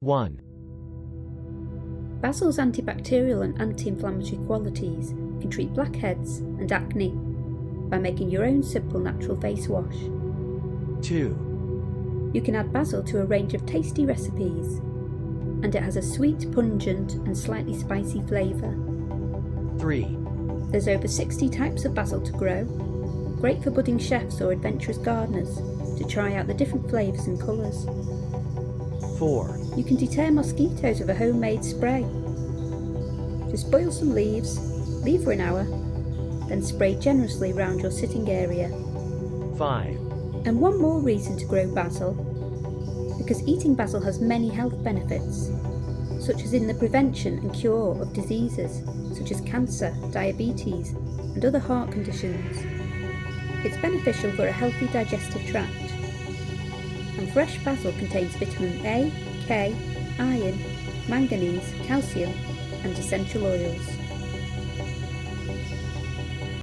1. Basil's antibacterial and anti-inflammatory qualities can treat blackheads and acne by making your own simple natural face wash. 2. You can add basil to a range of tasty recipes, and it has a sweet, pungent and slightly spicy flavour. 3. There's over 60 types of basil to grow, great for budding chefs or adventurous gardeners to try out the different flavours and colours. 4. You can deter mosquitoes with a homemade spray. Just boil some leaves, leave for an hour, then spray generously around your sitting area. 5. And one more reason to grow basil, because eating basil has many health benefits, such as in the prevention and cure of diseases such as cancer, diabetes and other heart conditions. It's beneficial for a healthy digestive tract. And fresh basil contains vitamin A, K, iron, manganese, calcium and essential oils.